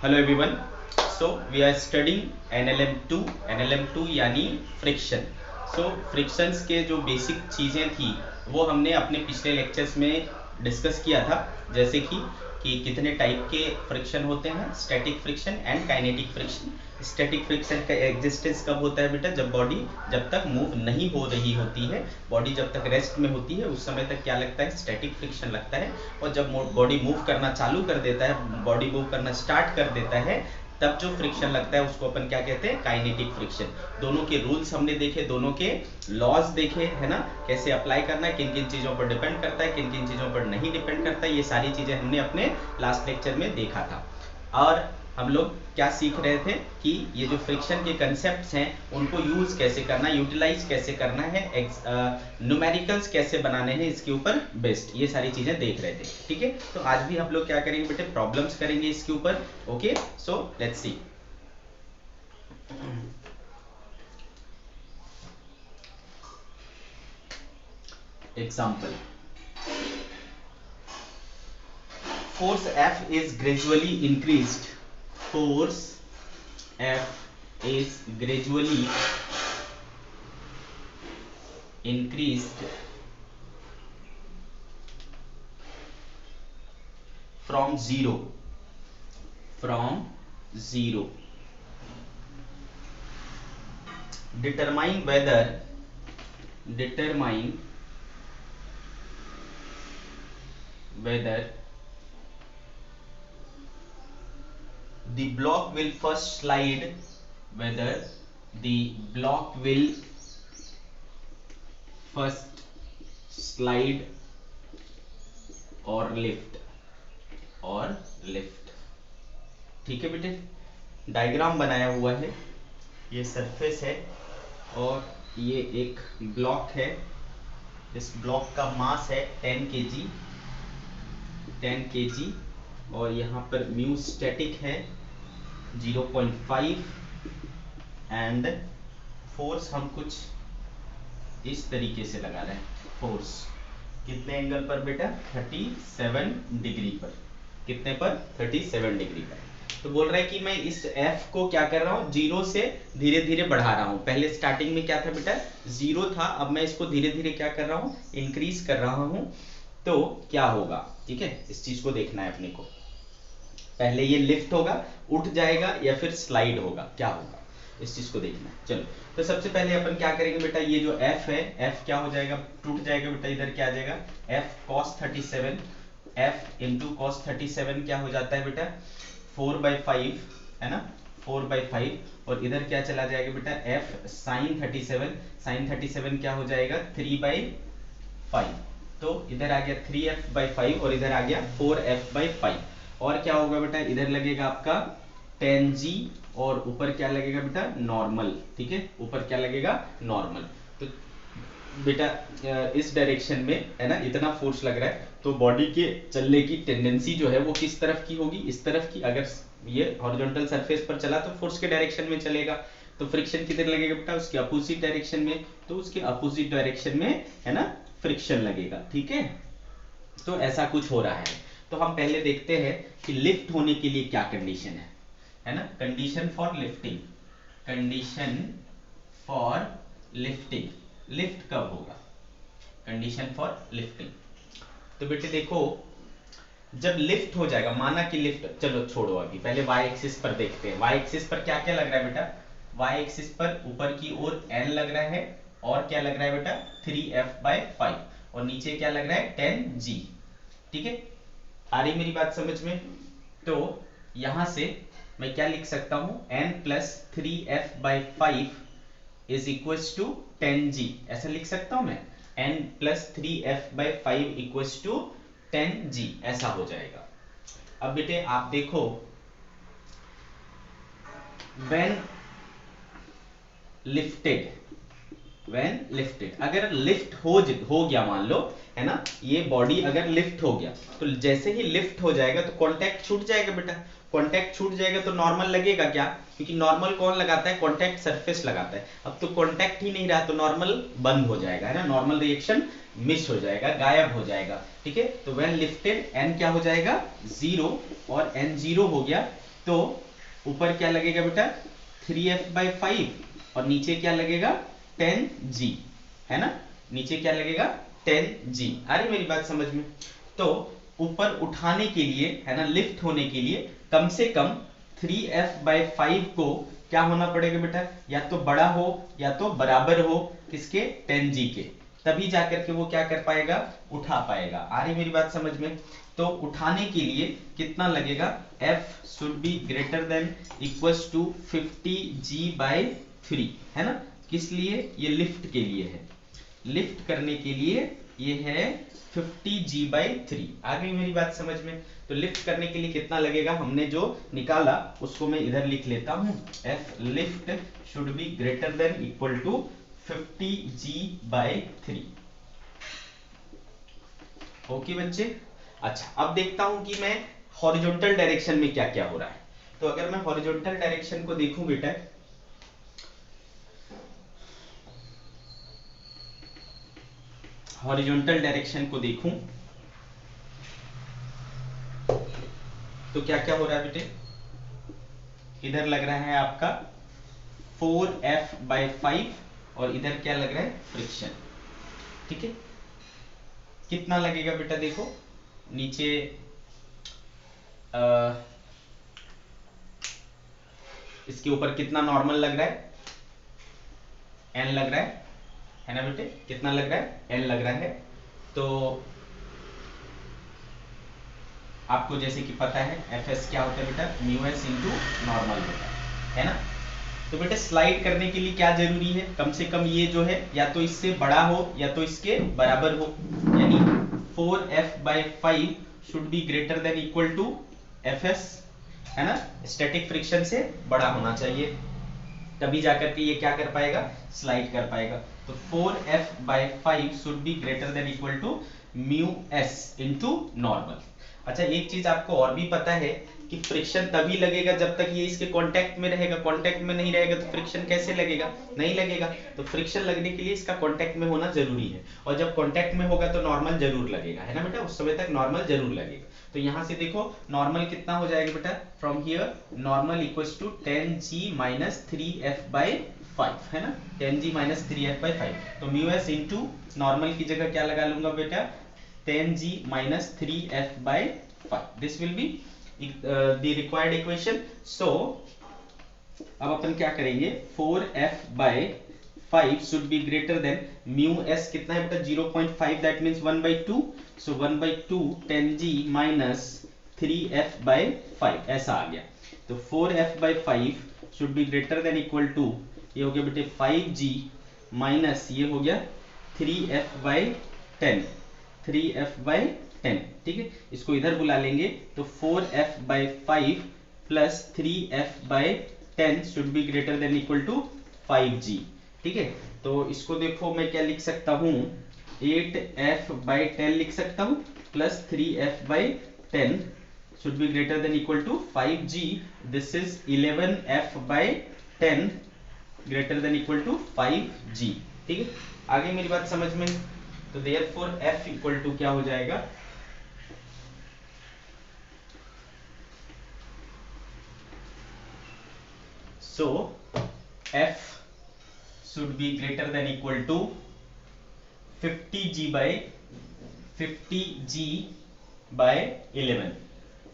Hello everyone. So we are studying NLM2 यानी friction. सो frictions के जो बेसिक चीज़ें थी वो हमने अपने पिछले लेक्चर्स में डिस्कस किया था, जैसे कि कितने टाइप के फ्रिक्शन होते हैं, static friction and kinetic friction. Static friction का एग्जिस्टेंस कब होता है बेटा? जब बॉडी जब तक मूव नहीं हो रही होती है, बॉडी जब तक रेस्ट में होती है उस समय तक क्या लगता है? स्टैटिक फ्रिक्शन लगता है। और जब बॉडी मूव करना चालू कर देता है, बॉडी मूव करना स्टार्ट कर देता है, तब जो फ्रिक्शन लगता है उसको अपन क्या कहते हैं? Kinetic friction. दोनों के रूल्स हमने देखे, दोनों के लॉज देखे, है ना, कैसे अप्लाई करना है, किन किन चीज़ों पर डिपेंड करता है, किन किन चीज़ों पर नहीं डिपेंड करता है, ये सारी चीज़ें हमने अपने लास्ट लेक्चर में देखा था। और हम लोग क्या सीख रहे थे कि ये जो फ्रिक्शन के कंसेप्ट्स हैं उनको यूज कैसे करना है, यूटिलाइज कैसे करना है, न्यूमेरिकल्स कैसे बनाने हैं, इसके ऊपर बेस्ड ये सारी चीजें देख रहे थे। ठीक है, तो आज भी हम लोग क्या करेंगे बेटे? प्रॉब्लम्स करेंगे इसके ऊपर। Okay, so let's see. Example, force F is gradually increased. Force F is gradually increased from zero. Determine whether the block will first slide, whether the block will first slide or lift। ठीक है बेटे, diagram बनाया हुआ है, ये surface है और ये एक ब्लॉक है। इस ब्लॉक का मास है 10 kg और यहाँ पर म्यू स्टैटिक है 0.5 एंड फोर्स हम कुछ इस तरीके से लगा रहे हैं। फोर्स कितने एंगल पर बेटा? 37 डिग्री पर। कितने पर? 37 डिग्री पर। तो बोल रहा है कि मैं इस F को क्या कर रहा हूँ? जीरो से धीरे धीरे बढ़ा रहा हूँ। पहले स्टार्टिंग में क्या था बेटा? जीरो था, अब मैं इसको धीरे धीरे क्या कर रहा हूँ? इंक्रीज कर रहा हूँ। तो क्या होगा? ठीक है, इस चीज को देखना है अपने को। पहले ये लिफ्ट होगा, उठ जाएगा या फिर स्लाइड होगा, क्या होगा इस चीज को देखना है। चलो, तो सबसे पहले अपन क्या करेंगे बेटा? ये जो F है, F क्या हो जाएगा? टूट जाएगा बेटा। इधर क्या आ जाएगा? F cos 37, F into cos 37 क्या हो जाता है बेटा? 4/5, है ना, 4/5। और इधर क्या चला जाएगा बेटा? F sin 37, sin 37 क्या हो जाएगा? 3/5। तो इधर आ गया 3F/5 और इधर आ गया 4F/5। और क्या होगा बेटा? इधर लगेगा आपका tan g और ऊपर क्या लगेगा बेटा? नॉर्मल। ठीक है, ऊपर क्या लगेगा? नॉर्मल। तो बेटा इस डायरेक्शन में, है ना, इतना फोर्स लग रहा है, तो बॉडी के चलने की टेंडेंसी जो है वो किस तरफ की होगी? इस तरफ की। अगर ये हॉरिजॉन्टल सरफेस पर चला तो फोर्स के डायरेक्शन में चलेगा, तो फ्रिक्शन किधर लगेगा बेटा? उसके अपोजिट डायरेक्शन में। तो उसके अपोजिट डायरेक्शन में, है ना, फ्रिक्शन लगेगा। ठीक है, तो ऐसा कुछ हो रहा है। तो हम पहले देखते हैं कि लिफ्ट होने के लिए क्या कंडीशन है ना। कंडीशन फॉर लिफ्टिंग, लिफ्ट कब होगा? Condition for lifting. तो बेटे देखो, जब लिफ्ट हो जाएगा, माना कि लिफ्ट, चलो छोड़ो, अभी पहले y एक्सिस पर देखते हैं। y एक्सिस पर क्या क्या लग रहा है बेटा? y एक्सिस पर ऊपर की ओर n लग रहा है और क्या लग रहा है बेटा? 3F/5 और नीचे क्या लग रहा है? 10g। ठीक है, आ रही मेरी बात समझ में? तो यहां से मैं क्या लिख सकता हूं? n plus 3F/5 is equals to 10g, ऐसा लिख सकता हूं मैं। n plus 3F/5 equals to 10g, ऐसा हो जाएगा। अब बेटे आप देखो, when लिफ्टेड, अगर लिफ्ट हो गया, मान लो, है ना, ये बॉडी अगर लिफ्ट हो गया, तो जैसे ही लिफ्ट हो जाएगा तो कांटेक्ट छूट जाएगा बेटा। कांटेक्ट छूट जाएगा तो नॉर्मल लगेगा क्या? क्योंकि नॉर्मल कौन लगाता है? कांटेक्ट सरफेस लगाता है। अब तो कांटेक्ट ही नहीं रहा तो नॉर्मल बंद हो जाएगा, है ना, नॉर्मल रिएक्शन मिस हो जाएगा, गायब हो जाएगा। ठीक है, तो व्हेन लिफ्टेड n क्या हो जाएगा? 0, और n 0 हो गया तो ऊपर क्या लगेगा बेटा 3f/5 और नीचे क्या लगेगा 10g, है ना, नीचे क्या लगेगा 10g। आ रही मेरी बात समझ में? तो ऊपर उठाने के लिए, है ना, लिफ्ट होने के लिए कम से कम 3f/5 को क्या होना पड़ेगा बेटा, या तो बड़ा हो या तो बराबर हो किसके 10g के, तभी जाकर के वो क्या कर पाएगा, उठा पाएगा। आ रही मेरी बात समझ में? तो उठाने के लिए कितना लगेगा, f should be greater than equals to 50g/3, है ना। किस लिए, ये लिफ्ट के लिए है, लिफ्ट करने के लिए ये है 50g/3। आ गई मेरी बात समझ में? तो लिफ्ट करने के लिए कितना लगेगा, हमने जो निकाला उसको मैं इधर लिख लेता हूं, f lift should be greater than equal to 50g/3। Okay बच्चे। अच्छा, अब देखता हूं कि मैं हॉरिजॉन्टल डायरेक्शन में क्या क्या हो रहा है। तो अगर मैं हॉरिजॉन्टल डायरेक्शन को देखूं बेटा, हॉरिजॉन्टल डायरेक्शन को देखूं तो क्या क्या हो रहा है बेटे, इधर लग रहा है आपका 4f/5 और इधर क्या लग रहा है, फ्रिक्शन। ठीक है, कितना लगेगा बेटा, देखो नीचे इसके ऊपर कितना नॉर्मल लग रहा है, n लग रहा है ना बेटे, कितना लग रहा है, n लग रहा है। तो आपको जैसे कि पता है fs क्या होता है बेटा, μs इंटू नॉर्मल होता है ना। तो बेटा स्लाइड करने के लिए क्या जरूरी है, कम से कम ये जो है या तो इससे बड़ा हो या तो इसके बराबर हो, यानी 4f/5 should be greater than equal to fs, है ना, स्टैटिक फ्रिक्शन से बड़ा होना चाहिए, तभी जाकर के ये क्या कर पाएगा, स्लाइड कर पाएगा। तो 4f/5 should be greater than equal to μs into normal. अच्छा, एक चीज आपको और भी पता है कि फ्रिक्शन तभी लगेगा जब तक ये इसके कांटेक्ट में रहेगा, कांटेक्ट में नहीं रहेगा तो फ्रिक्शन कैसे लगेगा, नहीं लगेगा। तो फ्रिक्शन लगने के लिए इसका कांटेक्ट में होना जरूरी है, और जब कांटेक्ट में होगा तो नॉर्मल जरूर लगेगा, है ना बेटा, उस समय तक नॉर्मल जरूर लगेगा। तो यहां से देखो नॉर्मल कितना हो जाएगा बेटा, from here normal equals to 10g minus 3f/5, है ना, 10g माइनस 3f/5। तो μs इनटू नॉर्मल की जगह क्या लगा लूंगा बेटा, 10g minus 3f/5. This will be the required equation. So अब अपन क्या करेंगे, 4f/5 should be greater than μs कितना है बेटा 0.5, that means 1/2. So 1/2 10g minus 3f/5 ऐसा आ गया। तो 4f/5 should be greater than equal to, ये हो गया बेटे 5g माइनस ये हो गया 3f/10, 3f/10। ठीक है, इसको इधर बुला लेंगे तो 4f/5 plus 3f/10 should be greater than equal to 5g। ठीक है, तो इसको देखो मैं क्या लिख सकता हूं, 8f/10 लिख सकता हूं plus 3f/10 should be greater than equal to 5g। This is 11f/10 greater than equal to 5g। ठीक है, आगे मेरी बात समझ में? तो देयरफॉर f इक्वल टू क्या हो जाएगा, सो f should be greater than equal to 50g by 11,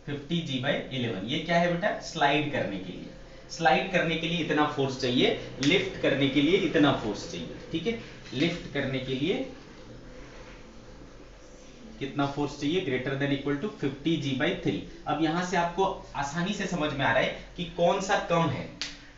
50g/11। ये क्या है बेटा, स्लाइड करने के लिए, स्लाइड करने के लिए इतना फोर्स चाहिए, लिफ्ट करने के लिए इतना फोर्स चाहिए। ठीक है, लिफ्ट करने के लिए कितना फोर्स चाहिए, greater than equal to 50g/3। अब यहां से आपको आसानी से समझ में आ रहा है कि कौन सा कम है।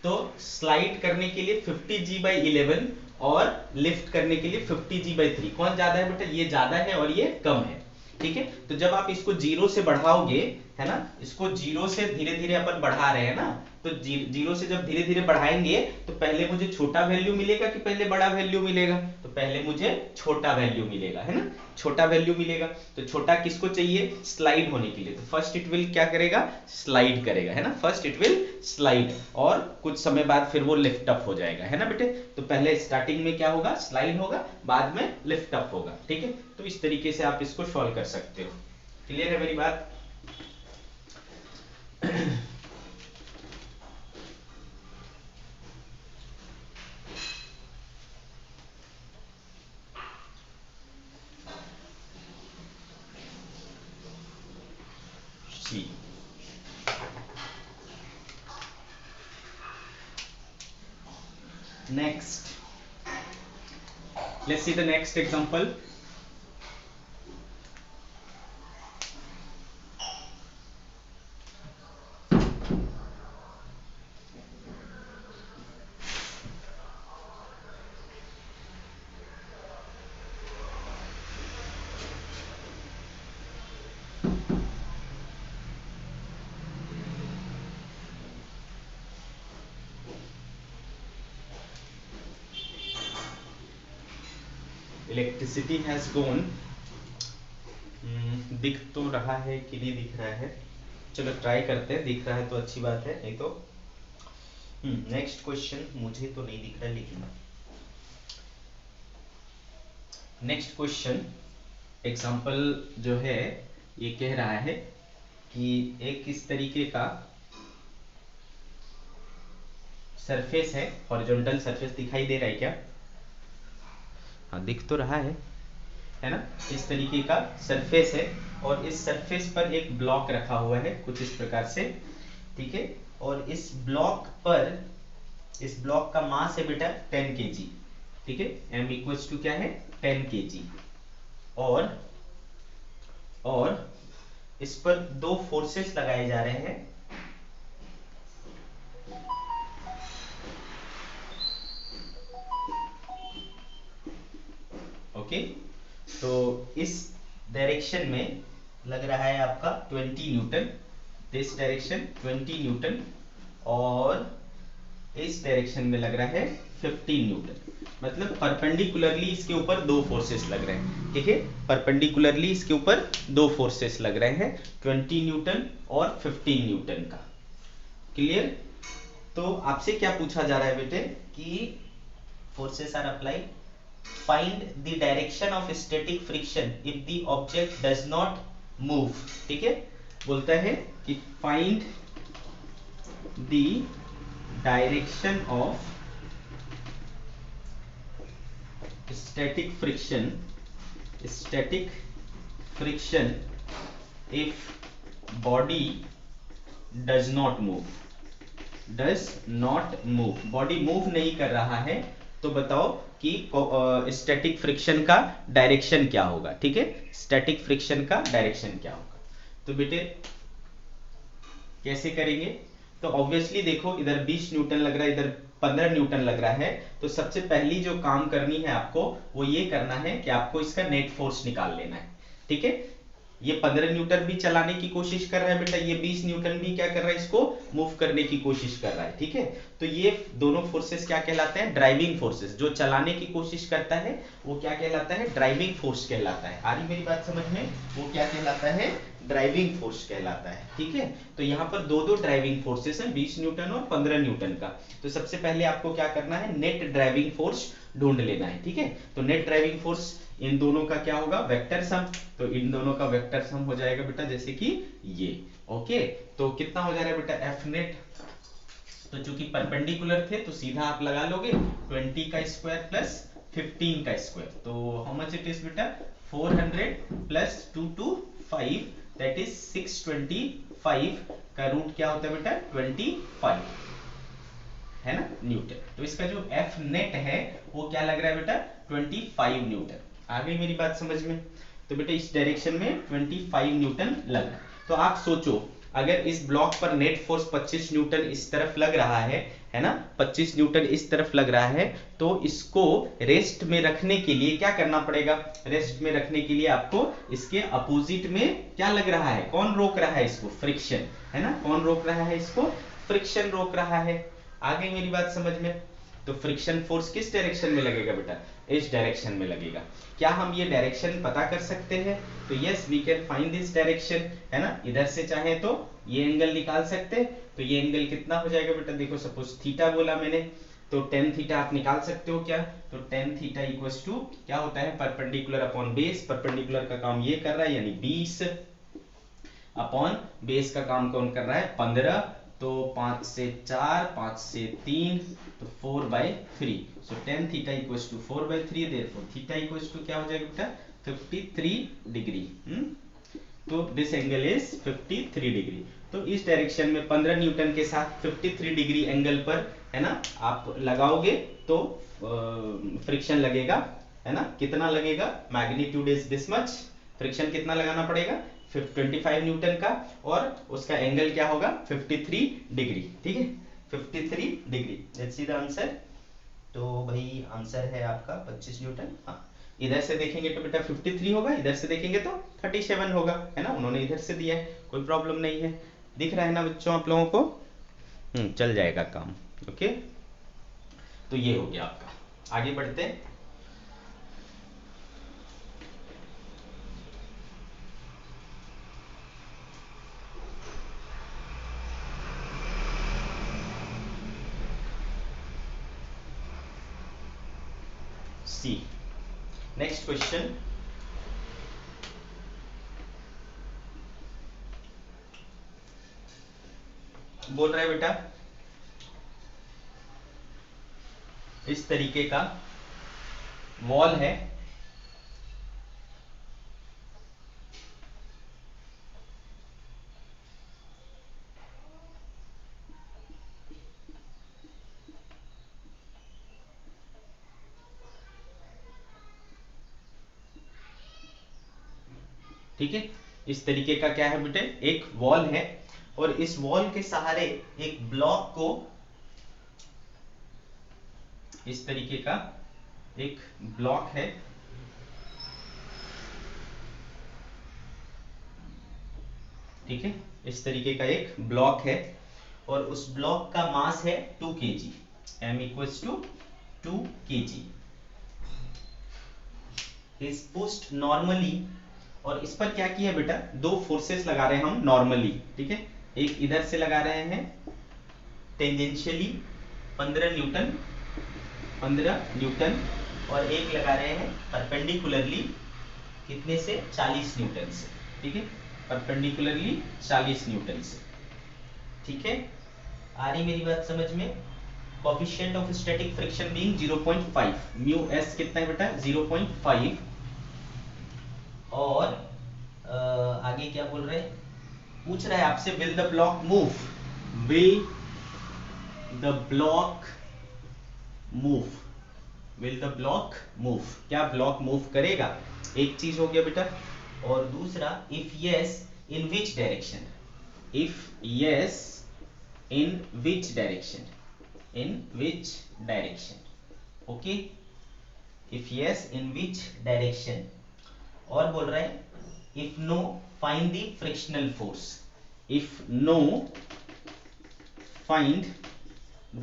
तो स्लाइड करने के लिए 50g/11 और लिफ्ट करने के लिए 50g/3, कौन ज्यादा है बेटा, ये ज्यादा है और ये कम है। ठीक है, तो जब आप इसको जीरो से बढ़ाओगे, है ना, इसको जीरो से धीरे धीरे अपन बढ़ा रहे हैं ना, तो जीरो से जब धीरे धीरे बढ़ाएंगे तो पहले मुझे छोटा वैल्यू मिलेगा कि पहले बड़ा वैल्यू मिलेगा, तो पहले मुझे छोटा वैल्यू मिलेगा, है ना, छोटा वैल्यू मिलेगा। तो छोटा किसको चाहिए, स्लाइड होने के लिए, तो फर्स्ट इट विल क्या करेगा, स्लाइड करेगा, है ना, फर्स्ट इट विल स्लाइड, और कुछ समय बाद फिर वो लिफ्ट अप हो जाएगा, है ना बेटे। तो पहले स्टार्टिंग में क्या होगा, स्लाइड होगा, बाद में लिफ्ट अप होगा। ठीक है, तो इस तरीके से आप इसको सॉल्व कर सकते हो। क्लियर है मेरी बात? जी। Next, let's see the next example. Electricity has gone, दिख तो रहा है कि नहीं दिख रहा है, चलो ट्राई करते हैं, दिख रहा है तो अच्छी बात है, नहीं तो नेक्स्ट क्वेश्चन, मुझे तो नहीं दिख रहा लेकिन नेक्स्ट क्वेश्चन एग्जांपल जो है ये कह रहा है कि एक इस तरीके का सरफेस है, हॉरिजॉन्टल सरफेस दिखाई दे रहा है क्या? हाँ दिख तो रहा है ना, इस तरीके का सरफेस है और इस सरफेस पर एक ब्लॉक रखा हुआ है कुछ इस प्रकार से, ठीक है, और इस ब्लॉक पर, इस ब्लॉक का मास है बेटा 10 kg, ठीक है, m इक्वल्स टू क्या है 10 kg, और इस पर दो फोर्सेस लगाए जा रहे हैं, ओके, तो इस डायरेक्शन में लग रहा है आपका 20 न्यूटन, दिस डायरेक्शन 20 न्यूटन, और इस डायरेक्शन में लग रहा है 15 न्यूटन, मतलब परपेंडिकुलरली इसके ऊपर दो फोर्सेस लग रहे हैं, ठीक है, परपेंडिकुलरली इसके ऊपर दो फोर्सेस लग रहे हैं 20 न्यूटन और 15 न्यूटन का, क्लियर? तो आपसे क्या पूछा जा रहा है बेटे कि forces are applied, find the direction of static friction if the object does not move, ठीक है, बोलता है कि find the direction of static friction if body does not move, body move नहीं कर रहा है, तो बताओ कि स्टैटिक फ्रिक्शन का डायरेक्शन क्या होगा, ठीक है, स्टैटिक फ्रिक्शन का डायरेक्शन क्या होगा। तो बेटे कैसे करेंगे? तो ऑब्वियसली देखो इधर 20 न्यूटन लग रहा है, इधर 15 न्यूटन लग रहा है, तो सबसे पहली जो काम करनी है आपको वो ये करना है कि आपको इसका नेट फोर्स निकाल लेना है, ठीक है, ये 15 न्यूटन भी चलाने की कोशिश कर रहा है बेटा, ये 20 न्यूटन भी क्या कर रहा है, इसको मूव करने की कोशिश कर रहा है, ठीक है, तो ये दोनों फोर्सेस क्या कहलाते हैं, ड्राइविंग फोर्सेस, जो चलाने की कोशिश करता है वो क्या कहलाता है, ड्राइविंग फोर्स कहलाता है, आ रही मेरी बात समझ में, वो क्या कहलाता है, ड्राइविंग फोर्स कहलाता है, ठीक है, तो यहाँ पर दो दो ड्राइविंग फोर्सेस हैं, 20 न्यूटन और 15 न्यूटन का, तो सबसे पहले आपको क्या करना है, नेट ड्राइविंग फोर्स ढूंढ लेना है, ठीक है, तो नेट ड्राइविंग फोर्स इन दोनों का क्या होगा, वेक्टर सम, तो इन दोनों का वेक्टर सम हो जाएगा बेटा जैसे कि ये, ओके, तो कितना हो जाएगा बेटा एफ नेट, तो चूंकि परपेंडिकुलर थे तो सीधा आप लगा लोगे 20 का स्क्वायर प्लस 15 का स्क्वायर, तो हाउ मच इट इज बेटा 400 प्लस 2 to 5 दैट इज 625 का रूट क्या होता है बेटा 25 है ना न्यूटन, तो इसका जो एफ नेट है वो क्या लग रहा है बेटा 25 न्यूटन, आ गई मेरी बात समझ में, तो बेटा इस डायरेक्शन में 25 न्यूटन लग, तो आप सोचो अगर इस ब्लॉक पर नेट फोर्स 25 न्यूटन इस तरफ लग रहा है ना, 25 न्यूटन इस तरफ लग रहा है, तो इसको रेस्ट में रखने के लिए क्या करना पड़ेगा, रेस्ट में रखने के लिए आपको इसके अपोजिट में क्या लग रहा है, कौन रोक रहा है इसको, फ्रिक्शन, है ना, कौन रोक रहा है इसको, फ्रिक्शन रोक रहा है, आ गई मेरी बात समझ में, तो फ्रिक्शन फोर्स किस डायरेक्शन में लगेगा बेटा, इस डायरेक्शन में लगेगा, क्या हम ये डायरेक्शन पता कर सकते हैं, तो yes we can find this direction, है ना, इधर से चाहे तो ये एंगल निकाल सकते हैं, तो ये एंगल कितना हो जाएगा बेटा, देखो सपोज थीटा बोला मैंने, तो tan थीटा आप निकाल सकते हो क्या, तो tan थीटा इक्वल्स टू क्या होता है, परपेंडिकुलर अपॉन बेस, परपेंडिकुलर का काम ये कर रहा है यानी 20 अपॉन बेस का काम कौन कर रहा है 15, तो 5 से 4 5 से 3 तो 4/3, so tan theta equals to 4/3, therefore theta equals to क्या हो जाएगा बेटा 53 डिग्री, तो दिस एंगल इज 53 डिग्री। तो इस डायरेक्शन में 15 न्यूटन के साथ 53 डिग्री एंगल पर, है ना, आप लगाओगे तो फ्रिक्शन लगेगा, है ना, कितना लगेगा, magnitude is this much, friction कितना लगाना पड़ेगा 25 न्यूटन का, और उसका एंगल क्या होगा 53 डिग्री, ठीक है, 53 degree. Let's see the answer. तो भाई आंसर है आपका 25 न्यूटन। हाँ, इधर से देखेंगे तो बेटा 53 होगा, इधर से देखेंगे तो 37 होगा, है ना, उन्होंने इधर से दिया है, कोई प्रॉब्लम नहीं है। दिख रहा है ना बच्चों आप लोगों को? चल जाएगा काम। ओके, तो ये हो गया आपका। आगे बढ़ते हैं। सी, नेक्स्ट क्वेश्चन। बोल रहा है बेटा इस तरीके का वॉल है, ठीक है, इस तरीके का क्या है बेटे, एक वॉल है, और इस वॉल के सहारे एक ब्लॉक को, इस तरीके का एक ब्लॉक है, ठीक है, इस तरीके का एक ब्लॉक है, और उस ब्लॉक का मास है 2 kg, m equals to 2 kg is pushed normally. और इस पर क्या किया बेटा, दो फोर्सेस लगा रहे हैं हम नॉर्मली, ठीक है, एक इधर से लगा रहे हैं टेंजेंशियली 15 न्यूटन, 15 न्यूटन, और एक लगा रहे हैं परपेंडिकुलरली, कितने से, 40 न्यूटन से, ठीक है, परपेंडिकुलरली 40 न्यूटन से, ठीक है। आ रही मेरी बात समझ में? Coefficient of static friction being 0.5, mu S कितना है बेटा 0.5, और आगे क्या बोल रहे हैं, पूछ रहा है आपसे, will the block move, will the block move, will the block move, क्या ब्लॉक मूव करेगा, एक चीज हो गया बेटा। और दूसरा, if yes in which direction, if yes in which direction, in which direction, okay, if yes in which direction। और बोल रहा है if no find the frictional force, if no find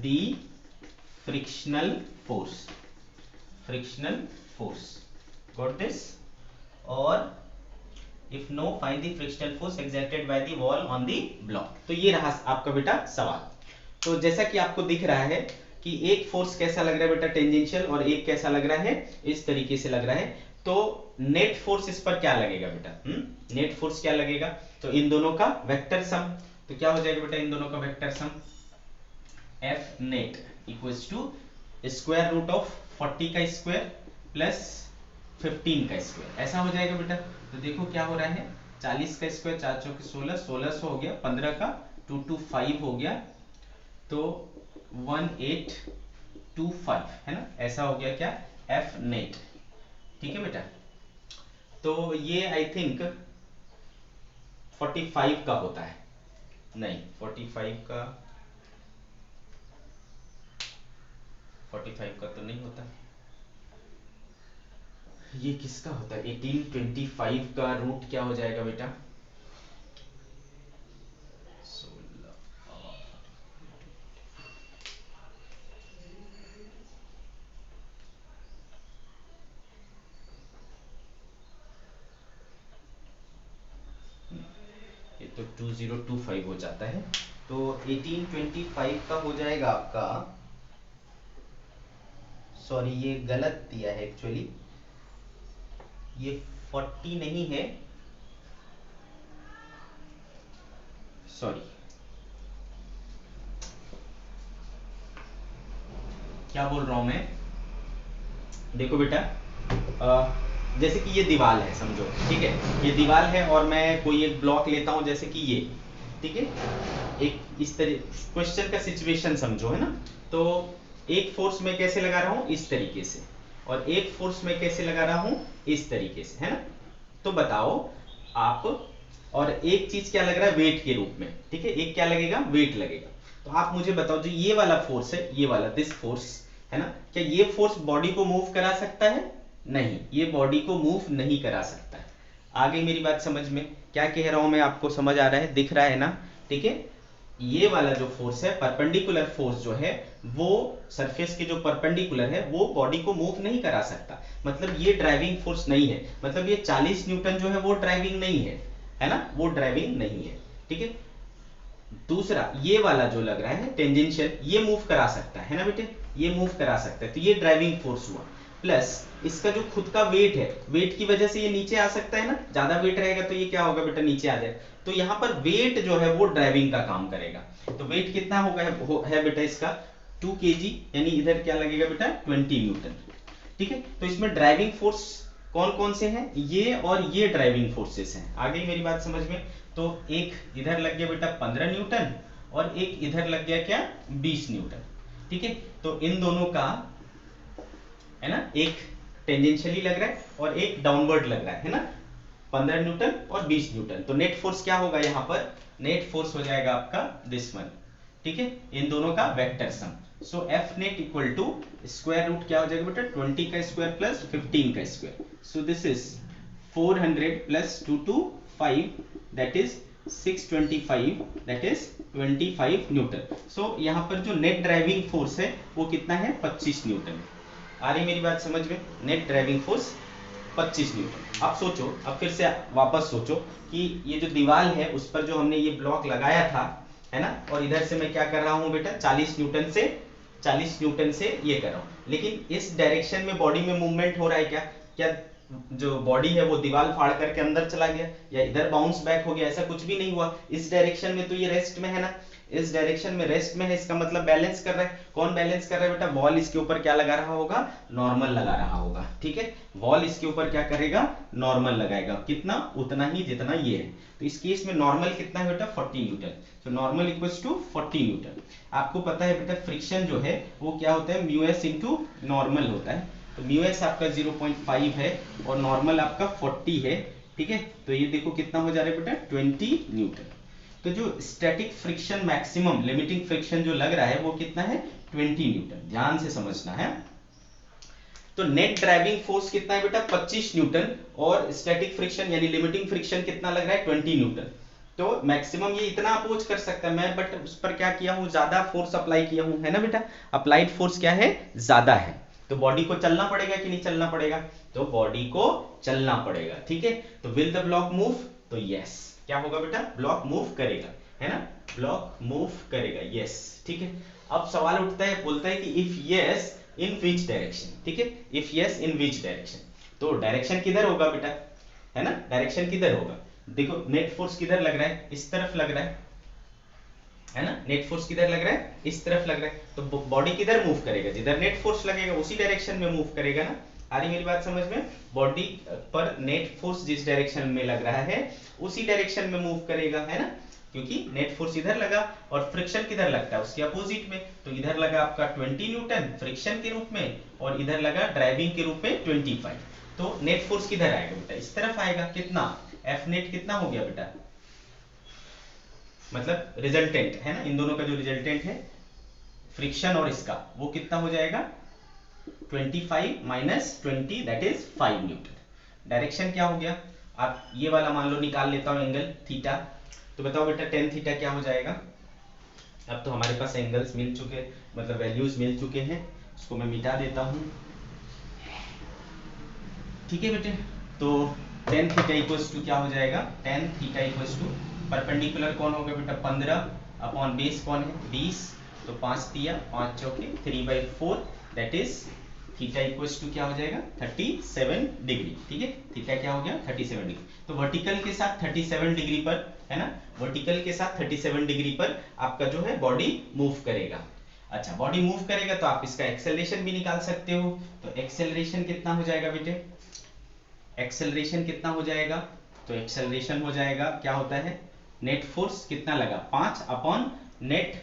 the frictional force, frictional force, got this? और if no find the frictional force exerted by the wall on the block। तो ये रहा आपका बेटा सवाल। तो जैसा कि आपको दिख रहा है कि एक फोर्स कैसा लग रहा है बेटा टेंजेंशियल, और एक कैसा लग रहा है, इस तरीके से लग रहा है। तो नेट फोर्स इस पर क्या लगेगा बेटा, नेट फोर्स क्या लगेगा, तो इन दोनों का वेक्टर सम, तो क्या हो जाएगा बेटा, इन दोनों का vector sum F net equals to square root of 40 का स्क्वायर प्लस 15 का स्क्वायर, ऐसा हो जाएगा बेटा। तो देखो क्या हो रहा है, 40 का स्क्वायर 4 चौके 16, 1600 हो गया, 15 का 225 हो गया, तो 1825, है ना, ऐसा हो गया क्या, एफ नेट, ठीक है बेटा। तो ये आई थिंक 45 का होता है, नहीं 45 का तो नहीं होता, ये किसका होता है, 1825 का रूट क्या हो जाएगा बेटा, 16, ये तो 2025 हो जाता है, तो 1825 का हो जाएगा आपका, सॉरी ये गलत दिया है एक्चुअली, ये 40 नहीं है, सॉरी, क्या बोल रहा हूं मैं, देखो बेटा जैसे कि ये दीवार है समझो, ठीक है, ये दीवार है और मैं कोई एक ब्लॉक लेता हूं जैसे कि ये, ठीक है, एक इस तरह क्वेश्चन का सिचुएशन समझो, है ना। तो एक फोर्स मैं कैसे लगा रहा हूं, इस तरीके से, और एक फोर्स मैं कैसे लगा रहा हूं, इस तरीके से, है ना। तो बताओ आप, और एक चीज क्या लग रहा है, वेट के रूप में, ठीक है, एक क्या लगेगा, वेट लगेगा। तो आप मुझे बताओ जो ये वाला फोर्स है, ये वाला दिस फोर्स है ना, क्या ये फोर्स बॉडी को मूव करा सकता है, नहीं, ये बॉडी को मूव नहीं करा सकता है। आ गई मेरी बात समझ में, क्या कह रहा हूं मैं, आपको समझ आ रहा है, दिख रहा है ना, ठीक है। ये वाला जो फोर्स है, परपेंडिकुलर फोर्स जो है, वो सरफेस के जो परपेंडिकुलर है वो बॉडी को मूव नहीं करा सकता, मतलब ये ड्राइविंग फोर्स नहीं है, मतलब ये 40 न्यूटन जो है वो ड्राइविंग नहीं है ना, वो ड्राइविंग नहीं है, ठीक है। दूसरा ये वाला जो लग रहा है टेंजेंशियल, ये मूव करा सकता है ना बेटे, ये मूव करा सकता है, तो ये ड्राइविंग फोर्स हुआ, प्लस इसका जो खुद का वेट है, वेट की वजह से ये नीचे आ सकता है ना, ज्यादा वेट रहेगा तो ये क्या होगा बेटा, नीचे आ जाए, तो यहाँ पर वेट जो है वो ड्राइविंग का काम करेगा। तो वेट कितना होगा है बेटा इसका 2 kg, यानी इधर क्या लगेगा बेटा 20 न्यूटन, ठीक है। तो इसमें ड्राइविंग फोर्स कौन कौन से हैं, ये और ये ड्राइविंग फोर्सेस हैं। आ गई मेरी बात समझ में। तो एक इधर लग गया बेटा 15 न्यूटन और एक इधर लग गया क्या 20 न्यूटन, ठीक है। तो इन दोनों का है ना, एक टेंजेंशियली लग रहा है और एक डाउनवर्ड लग रहा है ना, 15 न्यूटन और 20 न्यूटन। तो नेट फोर्स क्या होगा, यहाँ पर नेट फोर्स हो जाएगा आपका दिस वन, ठीक है, इन दोनों का vector sum. So F net equal to square root क्या हो जाएगा बेटा 20 का स्क्वायर प्लस 15 का square, so this is 400 plus 2 to 5 that is 625 that is 25 newton. So यहाँ पर जो नेट ड्राइविंग फोर्स है वो कितना है 25 न्यूटन। आ रही मेरी बात समझ में, नेट ड्राइविंग फोर्स 25 न्यूटन। अब सोचो, अब फिर से वापस सोचो कि ये जो दीवार है उस पर जो हमने ये ब्लॉक लगाया था, है ना, और इधर से मैं क्या कर रहा हूं बेटा 40 न्यूटन से ये कर रहा हूं, लेकिन इस डायरेक्शन में बॉडी में मूवमेंट हो रहा है क्या, क्या जो बॉडी है वो दीवार फाड़ करके अंदर चला गया या इधर बाउंस बैक हो गया, ऐसा कुछ भी नहीं हुआ। इस डायरेक्शन में तो ये रेस्ट में है ना, इस डायरेक्शन में रेस्ट में है, इसका मतलब बैलेंस कर रहा है। कौन बैलेंस कर रहा है बेटा, वॉल इसके ऊपर क्या लगा रहा होगा, नॉर्मल लगा रहा होगा, ठीक है। वॉल इसके ऊपर क्या करेगा, नॉर्मल लगाएगा, कितना, उतना ही जितना ये है। तो इस केस में नॉर्मल कितना है बेटा 40 न्यूटन, तो नॉर्मल इक्वल्स टू 40 न्यूटन। आपको पता है बेटा फ्रिक्शन जो है वो क्या होता है, म्यू एस इंटू नॉर्मल होता है, तो म्यू एस आपका 0.5 है और नॉर्मल आपका 40 है, ठीक है। तो ये देखो कितना हो जा रहा है बेटा 20 न्यूटन। तो जो static friction maximum limiting friction जो लग रहा है वो कितना है 20 न्यूटन, ध्यान से समझना है। तो नेट ड्राइविंग फोर्स कितना है बेटा 25 न्यूटन और स्टैटिक फ्रिक्शन यानी लिमिटिंग फ्रिक्शन कितना लग रहा है 20 न्यूटन। तो मैक्सिमम ये इतना अपोज कर सकता है मैं, बट उस पर क्या किया हूं, ज्यादा फोर्स अप्लाई किया हूं, है ना बेटा, अप्लाइड फोर्स क्या है, ज्यादा है। तो बॉडी को चलना पड़ेगा कि नहीं चलना पड़ेगा, तो बॉडी को चलना पड़ेगा, ठीक है। तो विल द ब्लॉक मूव, तो यस, क्या होगा बेटा, ब्लॉक मूव करेगा, है ना, ब्लॉक मूव करेगा, यस, ठीक है। अब सवाल उठता है, बोलता है कि if yes in which direction, ठीक है, if yes in which direction, तो डायरेक्शन किधर होगा बेटा, है ना, डायरेक्शन किधर होगा। देखो नेट फोर्स किधर लग रहा है, इस तरफ लग रहा है ना, नेट फोर्स किधर लग रहा है, इस तरफ लग रहा है, तो बॉडी किधर मूव करेगा, जिधर नेट फोर्स लगेगा उसी डायरेक्शन में मूव करेगा ना। आ रही मेरी बात समझ में, बॉडी पर नेट फोर्स जिस डायरेक्शन में लग रहा है उसी डायरेक्शन में मूव करेगा, है ना, क्योंकि नेट फोर्स इधर लगा और फ्रिक्शन किधर लगता है, उसके अपोजिट में। तो इधर लगा आपका 20 न्यूटन फ्रिक्शन के रूप में और इधर लगा ड्राइविंग के रूप में 25। तो नेट फोर्स किधर आएगा बेटा, इस तरफ आएगा, कितना, एफ नेट कितना हो गया बेटा, मतलब रिजल्टेंट है ना, इन दोनों का जो रिजल्टेंट है फ्रिक्शन और इसका, वो कितना हो जाएगा 25 minus 20 that is 5 Newton. Direction क्या हो गया, आप ये वाला मान लो निकाल लेता हूं एंगल थीटा, तो बताओ बेटा tan थीटा क्या हो जाएगा। अब तो हमारे पास एंगल्स मिल चुके, मतलब वैल्यूज मिल चुके हैं, इसको मैं मिटा देता हूं, ठीक है बेटे। तो tan थीटा इक्वल्स टू क्या हो जाएगा, tan theta equals to perpendicular कौन होगा बेटा 15 अपॉन बेस कौन है 20, तो 5 तिया 5 चौके 3/4 that is theta equals to क्या हो जाएगा 37 डिग्री, ठीक है। थीटा क्या हो गया 37 डिग्री। तो वर्टिकल के साथ 37 डिग्री पर, है ना, वर्टिकल के साथ 37 डिग्री पर आपका जो है बॉडी मूव करेगा। अच्छा, बॉडी मूव करेगा तो आप इसका एक्सेलरेशन भी निकाल सकते हो, तो एक्सेलरेशन कितना हो जाएगा बेटे, एक्सेलरेशन कितना हो जाएगा, तो एक्सेलरेशन हो जाएगा, क्या होता है, नेट फोर्स कितना लगा 5 अपॉन नेट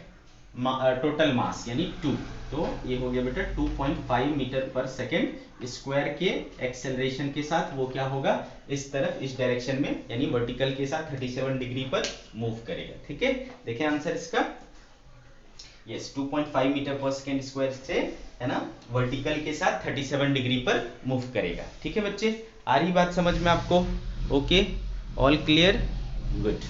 टोटल मास यानी 2, तो ये हो गया बेटा 2.5 मीटर पर सेकेंड स्क्वायर के एक्सेलरेशन के साथ वो क्या होगा, इस तरफ इस डायरेक्शन में यानी वर्टिकल के साथ 37 डिग्री पर मूव करेगा। ठीक है, देखें आंसर इसका, yes 2.5 metre per second square से है ना वर्टिकल के साथ 37 डिग्री पर मूव करेगा। ठीक है बच्चे, आ रही बात समझ में आपको, ओके ऑल क्लियर, गुड।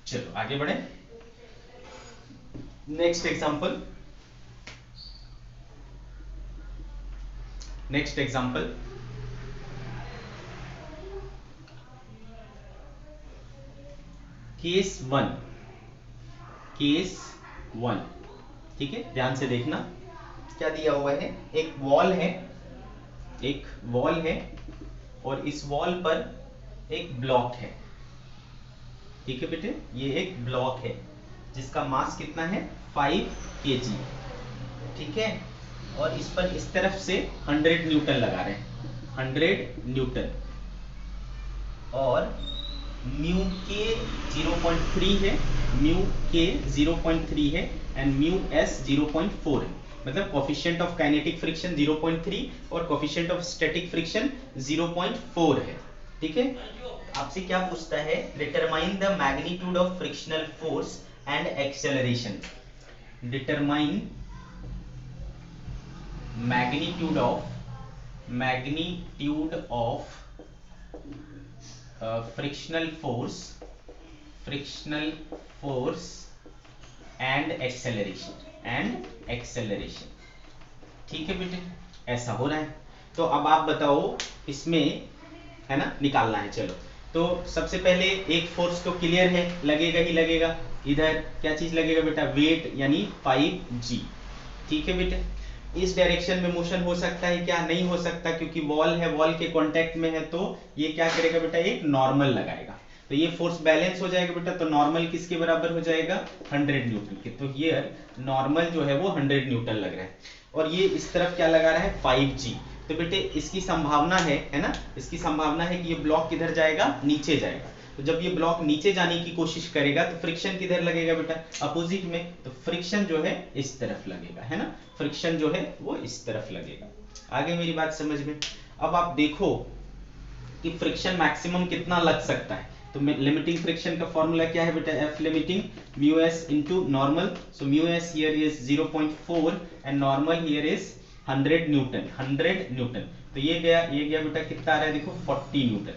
चलो आगे बढ़े, next example, next example, case 1, case 1, ठीक है ध्यान से देखना, क्या दिया हुआ है, एक वॉल है, एक वॉल है और इस वॉल पर एक ब्लॉक है। ठीक है बेटे, ये एक ब्लॉक है जिसका मास कितना है 5 kg। ठीक है, और इस पर इस तरफ से 100 न्यूटन लगा रहे हैं, 100 न्यूटन, और म्यू के 0.3 है, म्यू के 0.3 है एंड म्यू एस 0.4 है, मतलब कोफिशिएंट ऑफ काइनेटिक फ्रिक्शन 0.3 और कोफिशिएंट ऑफ स्टैटिक फ्रिक्शन 0.4 है। ठीक है, आपसे क्या पूछता है, determine the magnitude of frictional force and acceleration, determine magnitude of frictional force and acceleration, ठीक है बेटे, ऐसा हो रहा है। तो अब आप बताओ इसमें, है ना, निकालना है। चलो, तो सबसे पहले एक फोर्स तो क्लियर है, लगेगा ही लगेगा, इधर क्या चीज लगेगा बेटा, वेट यानी 5g। ठीक है बेटे, इस डायरेक्शन में मोशन हो सकता है क्या, नहीं हो सकता, क्योंकि वॉल है, वॉल के कांटेक्ट में है, तो ये क्या करेगा बेटा, एक नॉर्मल लगाएगा, तो ये फोर्स बैलेंस हो जाएगा बेटा। तो नॉर्मल किसके बराबर हो जाएगा, 100 न्यूटन के, तो ये नॉर्मल जो है वो 100 न्यूटन लग रहा है, और ये इस तरफ क्या लगा रहा है 5g। तो बेटे इसकी संभावना है ना, इसकी संभावना है कि ये ब्लॉक किधर जाएगा, नीचे जाएगा। तो जब ये ब्लॉक नीचे जाने की कोशिश करेगा तो फ्रिक्शन किधर लगेगा बेटा, अपोजिट में, तो फ्रिक्शन जो है इस तरफ लगेगा, है ना, फ्रिक्शन जो है वो इस तरफ लगेगा। आगे मेरी बात समझ में। अब आप देखो कि फ्रिक्शन मैक्सिमम कितना लग सकता है, तो लिमिटिंग फ्रिक्शन का फॉर्मूला क्या है बेटा, F limiting mu S into normal, so mu S here is 0.4 and normal here is 100 Newton, 100 Newton, तो ये गया बेटा, कितना आ रहा है देखो 40 न्यूटन।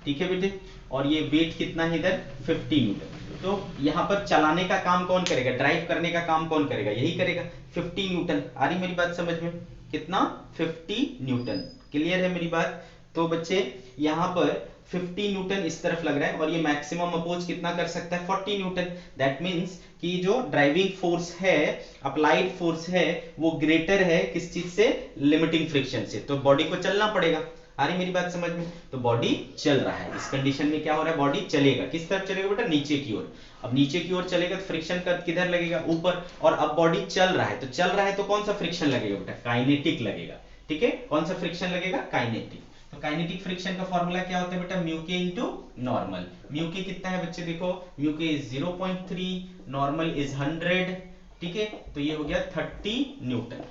ठीक है बेटे, और ये वेट कितना है इधर 50 न्यूटन। तो यहाँ पर चलाने का काम कौन करेगा, ड्राइव करने का काम कौन करेगा, यही करेगा, 50 न्यूटन। आ रही मेरी बात समझ में, कितना 50 न्यूटन, क्लियर है मेरी बात। तो बच्चे यहाँ पर 50 न्यूटन इस तरफ लग रहा है, और ये मैक्सिमम अपोज कितना कर सकता है 40 न्यूटन। दैट मींस कि जो ड्राइविंग फोर्स है, अप्लाइड फोर्स है, वो ग्रेटर है किस चीज से, लिमिटिंग फ्रिक्शन से, तो बॉडी को चलना पड़ेगा। आ रही मेरी बात समझ में, तो बॉडी चल रहा है, इस कंडीशन में क्या हो रहा है, बॉडी चलेगा, किस तरफ चलेगा बेटा, नीचे की ओर। अब नीचे की ओर चलेगा तो फ्रिक्शन किधर लगेगा, ऊपर, और अब बॉडी चल रहा है, तो चल रहा है तो कौन सा फ्रिक्शन लगेगा बेटा, काइनेटिक लगेगा। ठीक है, कौन सा फ्रिक्शन लगेगा, काइनेटिक। तो काइनेटिक फ्रिक्शन का फॉर्मूला क्या होता है बेटा, म्यू के इनटू नॉर्मल। म्यू के कितना है बच्चे, देखो म्यू के इज 0.3, नॉर्मल इज 100। ठीक है, तो ये हो गया 30 न्यूटन।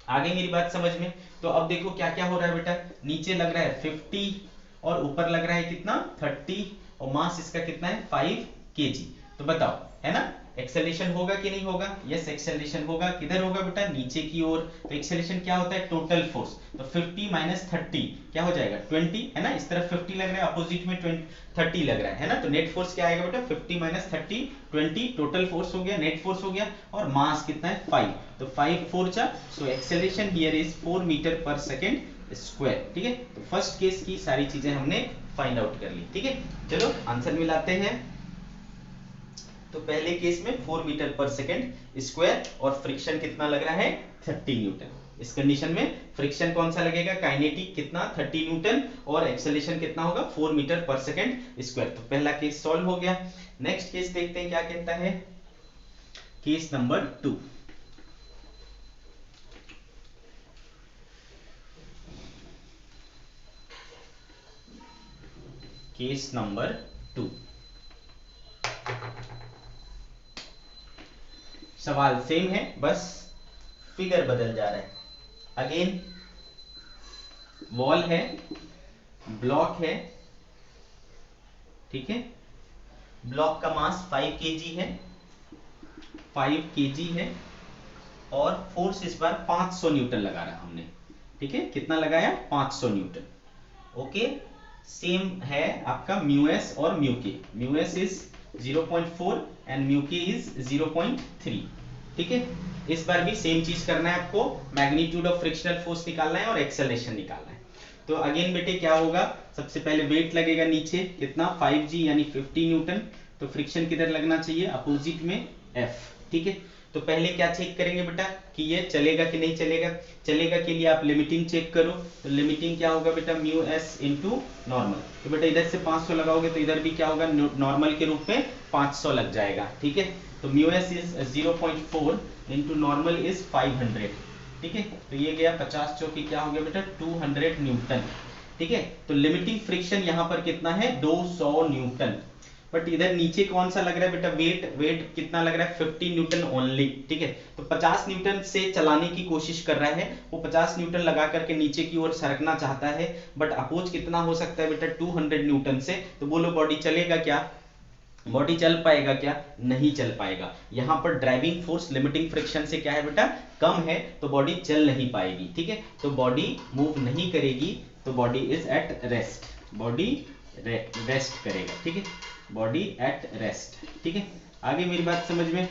आगे मेरी बात समझ में। तो अब देखो क्या क्या हो रहा है बेटा, नीचे लग रहा है 50 और ऊपर लग रहा है कितना 30, और मास इसका कितना है 5 kg। तो बताओ, है ना, एक्सेलरेशन होगा कि नहीं होगा, यस एक्सेलरेशन होगा, किधर होगा बेटा, नीचे की ओर। तो एक्सेलरेशन क्या होता है, टोटल फोर्स, तो 50 माइनस 30 क्या हो जाएगा 20, है ना, इस तरफ 50 लग रहा है, अपोजिट में 30 लग रहा है ना, तो नेट फोर्स क्या आएगा बेटा 50 माइनस 30 20, टोटल फोर्स हो गया, नेट फोर्स हो गया, और मास कितना है 5, तो 5 4 जा, so acceleration here is 4 metre per second square. ठीक है, तो फर्स्ट केस की सारी चीजें हमने फाइंड आउट कर ली। ठीक है, चलो आंसर मिलाते हैं। तो पहले केस में 4 मीटर पर सेकेंड स्क्वायर और फ्रिक्शन कितना लग रहा है 30 न्यूटन। इस कंडीशन में फ्रिक्शन कौन सा लगेगा, काइनेटिक कितना 30 न्यूटन और एक्सेलरेशन कितना होगा 4 मीटर पर सेकंड स्क्वायर। तो पहला केस सॉल्व हो गया। नेक्स्ट केस देखते हैं क्या कहता है, केस नंबर 2। केस नंबर 2 सवाल सेम है, बस फिगर बदल जा रहा है। अगेन वॉल है, ब्लॉक है, ठीक है, ब्लॉक का मास 5 kg है, 5 kg है और फोर्स इस बार 500 न्यूटन लगा रहा हमने, ठीक है, कितना लगाया 500 न्यूटन। ओके, सेम है आपका म्यू एस और म्यू के। Mu S is 0.4 and mu के इज 0.3, ठीक है। इस बार भी सेम चीज करना है आपको, मैग्नीट्यूड ऑफ फ्रिक्शनल फोर्स निकालना है और एक्सेलरेशन निकालना है। तो अगेन बेटे क्या होगा, सबसे पहले वेट लगेगा नीचे कितना 5g यानी 50 न्यूटन। तो फ्रिक्शन किधर लगना चाहिए, अपोजिट में F, ठीक है। तो पहले क्या चेक करेंगे बेटा कि ये चलेगा कि नहीं चलेगा। चलेगा के लिए आप लिमिटिंग चेक करो, तो लिमिटिंग क्या होगा बेटा म्यू एस इंटू नॉर्मल। तो बेटा इधर से 500 लगाओगे तो इधर भी क्या होगा, नॉर्मल के रूप में 500 लग जाएगा, ठीक है। तो mu S is 0.4 into normal is 500, ठीक है। तो ये गया 50 चौकी क्या हो गया बेटा 200 न्यूटन, ठीक है। तो लिमिटिंग फ्रिक्शन यहाँ पर कितना है 200 न्यूटन। बट इधर नीचे कौन सा लग रहा है बेटा, वेट कितना लग रहा है 50 न्यूटन ओनली, ठीक है। तो 50 न्यूटन से चलाने की कोशिश कर रहा है, वो 50 न्यूटन लगा करके नीचे की ओर सरकना चाहता है, बट अपोज कितना हो सकता है बेटा 200 न्यूटन से। तो बोलो बॉडी चलेगा क्या, बॉडी चल पाएगा क्या, नहीं चल पाएगा। यहां पर ड्राइविंग फोर्स लिमिटिंग फ्रिक्शन से क्या है बेटा कम है, तो बॉडी चल नहीं पाएगी, ठीक है। तो बॉडी मूव नहीं करेगी, तो body is at rest, body rest करेगा, ठीक है, बॉडी एट रेस्ट, ठीक है। आगे मेरी बात समझ में।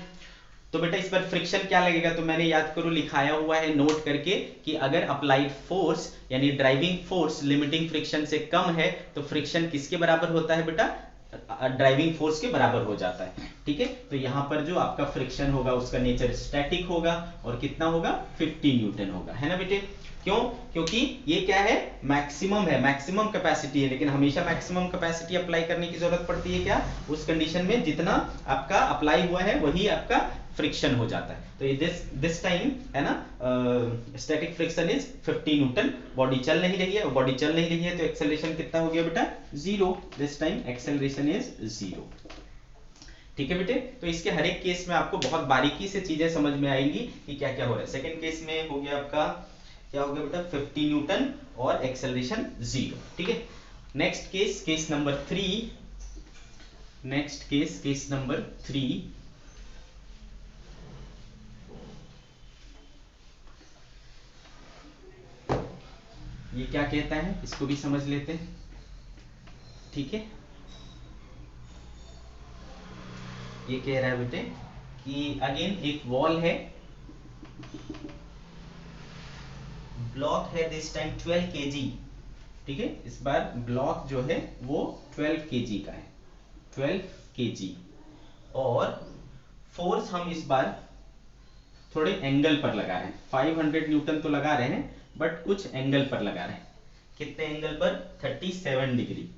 तो बेटा इस पर फ्रिक्शन क्या लगेगा, तो मैंने याद करो लिखाया हुआ है नोट करके कि अगर अप्लाइड फोर्स यानी ड्राइविंग फोर्स लिमिटिंग फ्रिक्शन से कम है तो फ्रिक्शन किसके बराबर होता है बेटा, ड्राइविंग फोर्स के बराबर हो जाता है, ठीक है। तो यहां पर जो आपका फ्रिक्शन होगा उसका नेचर स्टैटिक होगा और कितना होगा 50 न्यूटन होगा, है ना बेटे। क्यों, क्योंकि ये क्या है मैक्सिमम है, मैक्सिमम कैपेसिटी है, लेकिन हमेशा मैक्सिमम कैपेसिटी अप्लाई करने की जरूरत पड़ती है क्या, उस कंडीशन में जितना आपका अप्लाई हुआ है वही आपका फ्रिक्शन हो जाता है। तो दिस टाइम है ना static friction is 50 Newton, body चल नहीं रही है, बॉडी चल नहीं रही है तो एक्सेलरेशन कितना हो गया बेटा 0, दिस टाइम एक्सेलरेशन इज 0, ठीक है बेटे। तो इसके हर एक केस में आपको बहुत बारीकी से चीजें समझ में आएंगी कि क्या क्या हो रहा है। सेकंड केस में हो गया आपका क्या हो गया बेटा 50 न्यूटन और एक्सेलरेशन 0, ठीक है। Next case, case number 3, next case, case number 3। ये क्या कहता है इसको भी समझ लेते हैं, ठीक है। ये कह रहा है बेटे कि अगेन एक वॉल है, ब्लॉक है दिस टाइम 12 kg, ठीक है। इस बार ब्लॉक जो है वो 12 kg का है, 12 kg और फोर्स हम इस बार थोड़े एंगल पर लगा रहे हैं, 500 न्यूटन तो लगा रहे हैं बट कुछ एंगल पर लगा रहे हैं। कितने एंगल पर 37 डिग्री,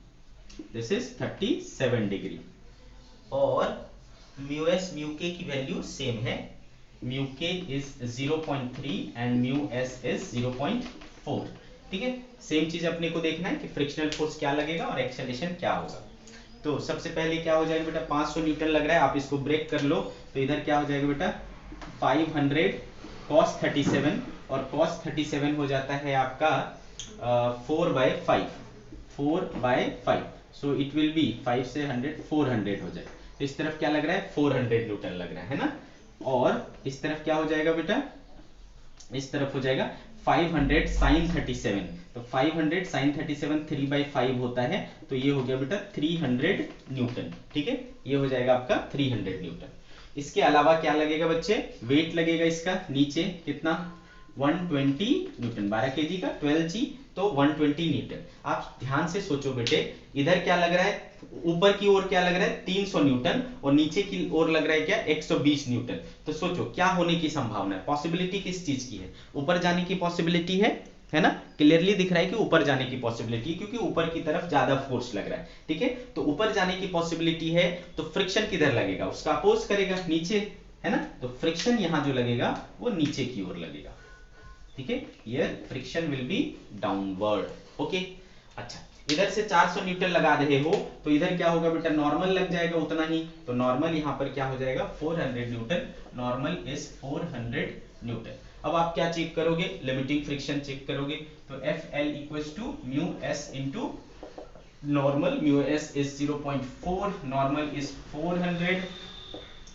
दिस इज 37 डिग्री। और म्यू एस म्यू के की वैल्यू सेम है, म्यू के is 0.3 and mu S is 0.4, ठीक है। सेम चीज अपने को देखना है कि फ्रिक्शनल फोर्स क्या लगेगा और एक्सेलरेशन क्या होगा। तो सबसे पहले क्या हो जाएगा बेटा 500 न्यूटन लग रहा है, आप इसको ब्रेक कर लो तो इधर क्या हो जाएगा बेटा 500 cos 37 और cos 37 हो जाता है आपका 4/5, 4/5, सो इट विल बी 5 से 100 400 हो जाए। तो इस तरफ क्या लग रहा है 400 न्यूटन लग रहा है ना। और इस तरफ क्या हो जाएगा बेटा, इस तरफ हो जाएगा 500 sin 37, तो 500 sin 37 3/5 होता है, तो ये हो गया बेटा 300 न्यूटन, ठीक है। ये हो जाएगा आपका 300 न्यूटन। इसके अलावा क्या लगेगा बच्चे, वेट लगेगा इसका नीचे कितना 120 न्यूटन, 12 kg का 12g, तो 120 न्यूटन। आप ध्यान से सोचो बेटे, इधर क्या लग रहा है, ऊपर की ओर क्या लग रहा है 300 न्यूटन और नीचे की ओर लग रहा है क्या 120 न्यूटन। तो सोचो क्या होने की संभावना है, पॉसिबिलिटी किस चीज की है, ऊपर जाने की पॉसिबिलिटी है ना, क्लियरली दिख रहा है कि ऊपर जाने की पॉसिबिलिटी, क्योंकि ऊपर की तरफ ज्यादा फोर्स लग रहा है। ठीक है, तो ऊपर जाने की पॉसिबिलिटी है, तो फ्रिक्शन किधर लगेगा, उसका अपोज करेगा, नीचे, है ना, तो फ्रिक्शन यहां जो लगेगा वो नीचे की ओर लगेगा। ठीक है, here friction will be downward. Okay, अच्छा इधर से 400 न्यूटन लगा रहे हो तो इधर क्या होगा बेटा, नॉर्मल लग जाएगा उतना ही, तो नॉर्मल यहां पर क्या हो जाएगा 400 न्यूटन, नॉर्मल इज 400 न्यूटन। अब आप क्या चेक करोगे, लिमिटिंग फ्रिक्शन चेक करोगे, तो FL equals to mu S into normal, mu S is 0.4, normal is 400,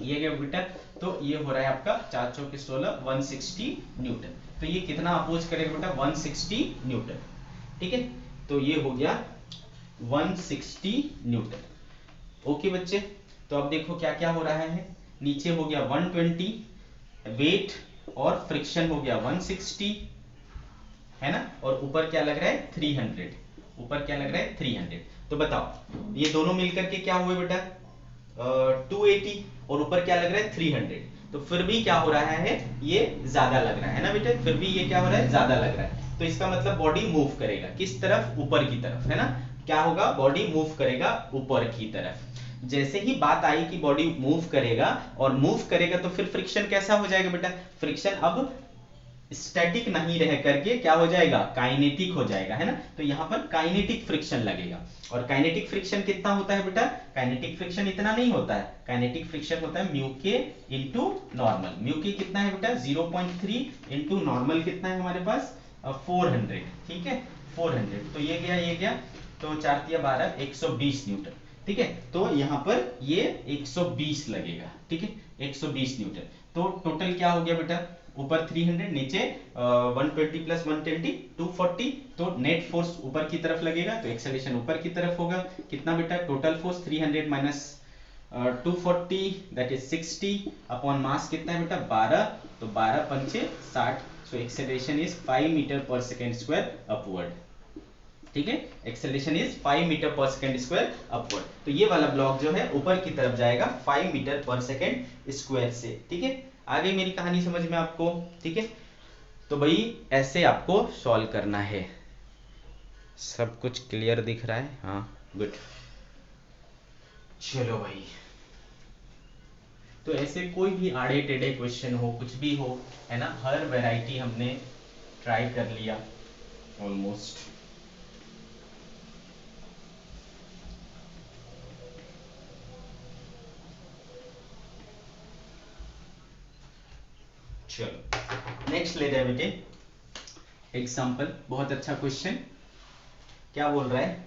ये गया बेटा, तो ये हो रहा है आपका 4 चौके 16 160 न्यूटन। तो ये कितना अपोज करेगा बेटा 160 न्यूटन। ठीक है, तो ये हो गया 160 न्यूटन। ओके बच्चे, तो अब देखो क्या क्या हो रहा है, नीचे हो गया 120 वेट और फ्रिक्शन हो गया 160, है ना, और ऊपर क्या लग रहा है 300, ऊपर क्या लग रहा है 300। तो बताओ ये दोनों मिलकर के क्या हुए बेटा 280 और ऊपर क्या लग रहा है 300, तो फिर भी क्या हो रहा है, ये ज्यादा लग रहा है ना बेटे, फिर भी ये क्या हो रहा है ज्यादा लग रहा है, तो इसका मतलब बॉडी मूव करेगा किस तरफ, ऊपर की तरफ, है ना, क्या होगा बॉडी मूव करेगा ऊपर की तरफ। जैसे ही बात आई कि बॉडी मूव करेगा और मूव करेगा तो फिर फ्रिक्शन कैसा हो जाएगा बेटा, फ्रिक्शन अब स्टैटिक नहीं रह करके क्या हो जाएगा, काइनेटिक हो जाएगा, है ना, तो यहाँ पर काइनेटिक फ्रिक्शन लगेगा। और काइनेटिक फ्रिक्शन कितना होता है बेटा, काइनेटिक फ्रिक्शन इतना नहीं होता है, काइनेटिक फ्रिक्शन होता है म्यू के इंटू नॉर्मल। म्यू के कितना है बेटा 0.3 इंटू नॉर्मल कितना है हमारे पास 400। ठीक है 400, तो ये गया, तो 4 तिया 12 120 न्यूटन। ठीक है, तो यहाँ पर ये 120 लगेगा। ठीक है 120 न्यूटन, तो टोटल क्या हो गया बेटा, ऊपर 300 नीचे 120 प्लस 120 240, तो नेट फोर्स ऊपर की तरफ लगेगा, तो एक्सेलरेशन ऊपर की तरफ होगा। कितना बेटा, total force 300 minus 240 that is 60 upon mass कितना है बेटा 12, तो 12 पंचे 60, so acceleration is 5 metre per second square upward. ठीक है, acceleration is 5 metre per second square upward, तो ये वाला ब्लॉक जो है ऊपर की तरफ जाएगा 5 मीटर पर सेकेंड स्क्वायर से। ठीक है, आ गई मेरी कहानी समझ में आपको। ठीक है, तो भाई ऐसे आपको सॉल्व करना है, सब कुछ क्लियर दिख रहा है, हाँ गुड, चलो भाई। तो ऐसे कोई भी आड़े टेढ़े क्वेश्चन हो, कुछ भी हो, है ना, हर वैरायटी हमने ट्राई कर लिया ऑलमोस्ट। चलो नेक्स्ट लेते हैं बेटे एग्जाम्पल, बहुत अच्छा क्वेश्चन। क्या बोल रहा है,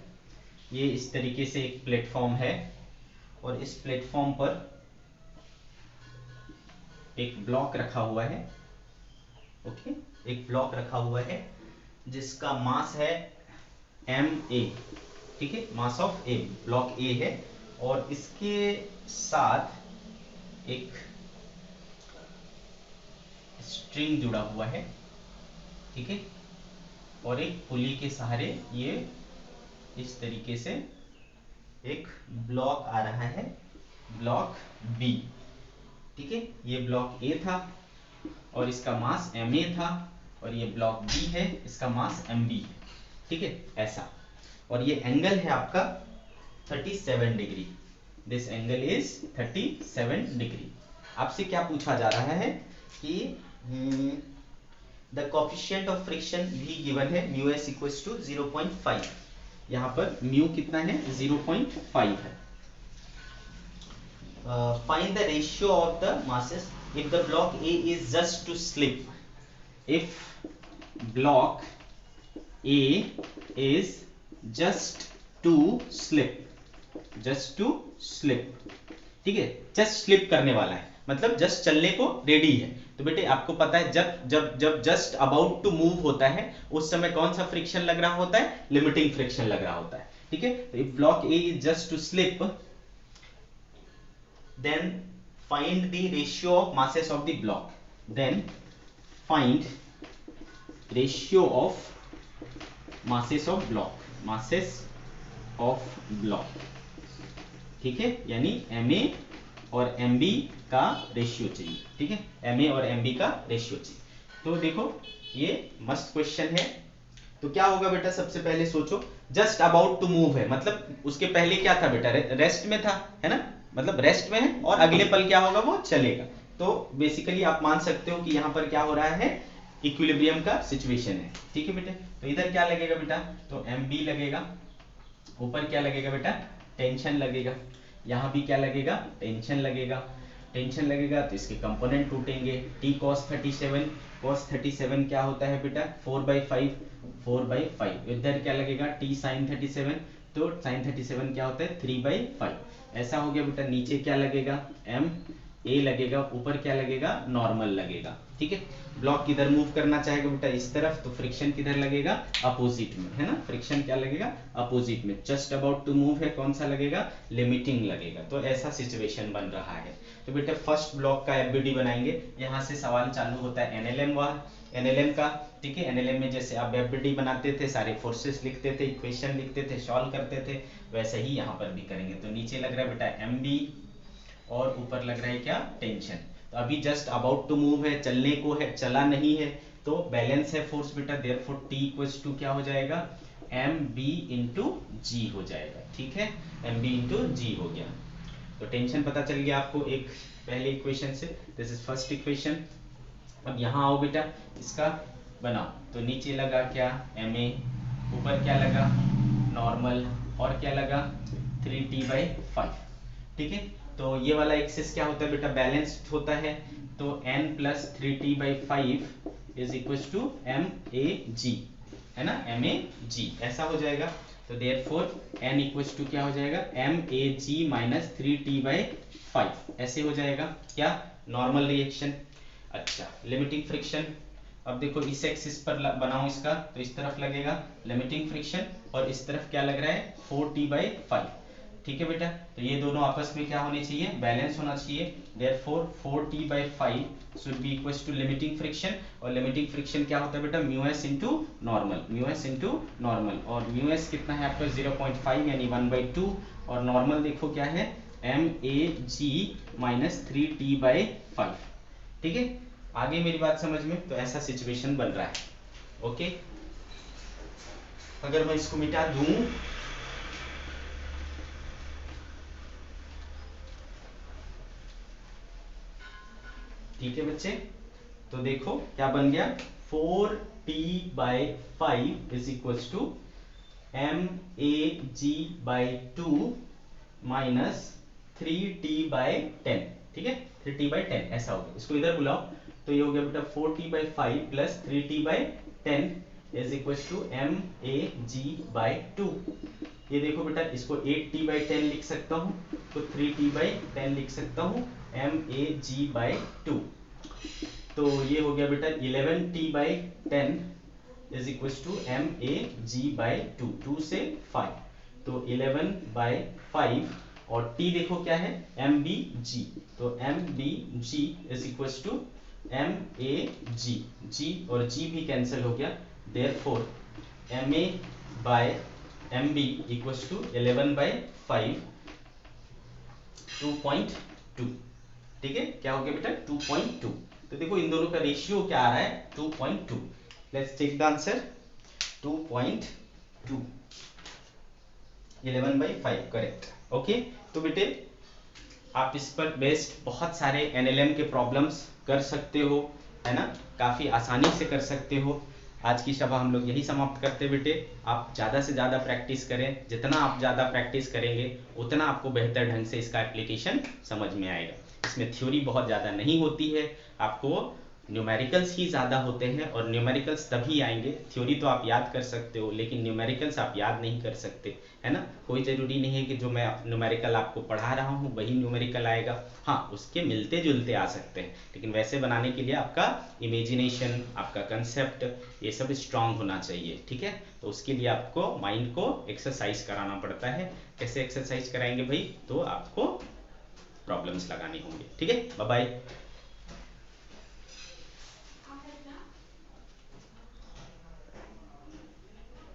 ये इस तरीके से एक प्लेटफॉर्म है और इस प्लेटफॉर्म पर एक ब्लॉक रखा हुआ है। ओके, एक ब्लॉक रखा हुआ है जिसका मास है ma। ठीक है, मास ऑफ ए, ब्लॉक ए है, और इसके साथ एक स्ट्रिंग जुड़ा हुआ है। ठीक है, और एक पुली के सहारे ये इस तरीके से एक ब्लॉक आ रहा है, ब्लॉक बी। ठीक है, ये ब्लॉक ए था और इसका मास ma था, और ये ब्लॉक बी है, इसका मास mb है। ठीक है, ऐसा, और ये एंगल है आपका 37 degree, this angle is 37 degree. आपसे क्या पूछा जा रहा है कि द कोफिशिएंट ऑफ फ्रिक्शन भी गिवन है, म्यू एस इक्वल्स टू 0.5, यहाँ पर म्यू कितना है 0.5 है। Find the ratio of the masses if the block A is just to slip. If block A is just to slip, just to slip, ठीक है, just slip करने वाला है, मतलब जस्ट चलने को रेडी है। तो बेटे आपको पता है जब जब जब जस्ट अबाउट टू मूव होता है उस समय कौन सा फ्रिक्शन लग रहा होता है, लिमिटिंग फ्रिक्शन लग रहा होता है। ठीक है, तो if block A is just to slip, then find the ratio of masses of the block, then find ratio of masses of block, masses of block, ठीक है, यानी MA और MB का रेशियो चाहिए, ठीक है, MA और MB का रेशियो चाहिए। तो देखो ये मस्त क्वेश्चन है। तो क्या होगा बेटा, सबसे पहले सोचो, जस्ट अबाउट टू मूव है, मतलब उसके पहले क्या था बेटा, रेस्ट में था, है ना, मतलब रेस्ट में है और अगले पल क्या होगा, वो चलेगा। तो बेसिकली आप मान सकते हो कि यहाँ पर क्या हो रहा है, इक्विलिब्रियम का सिचुएशन है, ठीक है बेटे। तो इधर क्या लगेगा बेटा, तो MB लगेगा, ऊपर क्या लगेगा बेटा, टेंशन लगेगा, यहाँ भी क्या लगेगा, टेंशन लगेगा, टेंशन लगेगा तो इसके कंपोनेंट टूटेंगे, T cos 37, cos 37 क्या होता है बेटा, 4/5, 4/5, इधर क्या लगेगा, T sin 37, तो sin 37 क्या होता है, 3/5, ऐसा हो गया बेटा। नीचे क्या लगेगा, M A लगेगा, ऊपर क्या लगेगा, नॉर्मल लगेगा, ठीक है। ब्लॉक किधर मूव करना चाहेगा बेटा, इस तरफ, तो फ्रिक्शन किधर लगेगा, अपोजिट में, है ना, फ्रिक्शन क्या लगेगा, अपोजिट में। जस्ट अबाउट टू मूव है, कौन सा लगेगा, लिमिटिंग लगेगा। तो ऐसा सिचुएशन बन रहा है। तो बेटा फर्स्ट ब्लॉक का FBD बनाएंगे, यहाँ से सवाल चालू होता है NLM का, ठीक है। NLM में जैसे आप FBD बनाते थे, सारे फोर्सेस लिखते थे, इक्वेशन लिखते थे, सॉल्व करते थे, वैसे ही यहाँ पर भी करेंगे। तो नीचे लग रहा है बेटा MB और ऊपर लग रहा है क्या, टेंशन। तो अभी जस्ट अबाउट टू मूव है, चलने को है, चला नहीं है, तो बैलेंस है फोर्स बेटा, देयरफॉर T इक्वल्स टू क्या हो जाएगा, MB इंटू G हो जाएगा, ठीक है, MB इंटू G हो गया। तो टेंशन पता चल गया आपको एक पहले इक्वेशन से, दिस इज फर्स्ट इक्वेशन। अब यहाँ आओ बेटा, इसका बनाओ। तो नीचे लगा क्या, MA, ऊपर क्या लगा, नॉर्मल, और क्या लगा, 3T/5, ठीक है। तो ये वाला एक्सिस क्या होता है बेटा, बैलेंस्ड होता है। तो n plus 3T/5 is equal to MAG, है ना, MAG, ऐसा हो जाएगा। तो देयरफॉर n इक्वल टू क्या हो जाएगा, MAG माइनस 3T/5, ऐसे हो जाएगा क्या, नॉर्मल रिएक्शन। अच्छा, लिमिटिंग फ्रिक्शन, अब देखो इस एक्सिस पर बनाओ इसका, तो इस तरफ लगेगा लिमिटिंग फ्रिक्शन और इस तरफ क्या लग रहा है, 4T/5, ठीक है बेटा। तो ये दोनों आपस में क्या होने चाहिए, बैलेंस होना चाहिए। Therefore 4T/5 should be equals to limiting friction, और लिमिटिंग फ्रिक्शन क्या होता है बेटा, μs into normal, μs into normal, और μs कितना है आपका 0.5 यानी 1/2, और नॉर्मल देखो क्या है, MAG माइनस 3T/5, ठीक है। आगे मेरी बात समझ में, तो ऐसा सिचुएशन बन रहा है, ओके। अगर मैं इसको मिटा दूं, ठीक है बच्चे, तो देखो क्या बन गया, 4T/5 is equals to MAG/2 minus 3T/10, ठीक है, 3T/10 ऐसा हो गया। इसको इधर बुलाओ, तो ये हो गया बेटा 4T/5 plus 3T/10 is equals to MAG/2। ये देखो बेटा, इसको 8T/10 लिख सकता हूँ, तो 3T/10 लिख सकता हूँ, MAG/2। तो ये हो गया बेटा 11T/10 is equals to MAG/2, 2 से 5, तो 11/5, और T देखो क्या है, MBG, तो MBG is equals to MAG, G और G भी कैंसिल हो गया, देयरफॉर MA/MB इक्वल्स टू 11/5, 2.2, ठीक है। क्या हो गया बेटा, 2.2। तो देखो इन दोनों का रेशियो क्या आ रहा है, 2.2। Let's take the answer, 2.2, 11/5, correct, okay. तो बेटे आप इस पर बेस्ड बहुत सारे NLM के प्रॉब्लम्स कर सकते हो, है ना, काफी आसानी से कर सकते हो। आज की सभा हम लोग यही समाप्त करते बेटे। आप ज़्यादा से ज़्यादा प्रैक्टिस करें, जितना आप ज़्यादा प्रैक्टिस करेंगे उतना आपको बेहतर ढंग से इसका एप्लीकेशन समझ में आएगा। इसमें थ्योरी बहुत ज़्यादा नहीं होती है, आपको न्यूमेरिकल्स ही ज़्यादा होते हैं, और न्यूमेरिकल्स तभी आएंगे, थ्योरी तो आप याद कर सकते हो लेकिन न्यूमेरिकल्स आप याद नहीं कर सकते, है ना। कोई ज़रूरी नहीं है कि जो मैं न्यूमेरिकल आपको पढ़ा रहा हूँ वही न्यूमेरिकल आएगा, हाँ उसके मिलते जुलते आ सकते हैं, लेकिन वैसे बनाने के लिए आपका इमेजिनेशन, आपका कंसेप्ट, ये सब स्ट्रांग होना चाहिए, ठीक है। तो उसके लिए आपको माइंड को एक्सरसाइज कराना पड़ता है। कैसे एक्सरसाइज कराएंगे भाई, तो आपको प्रॉब्लम्स लगाने होंगे, ठीक है। Bye bye.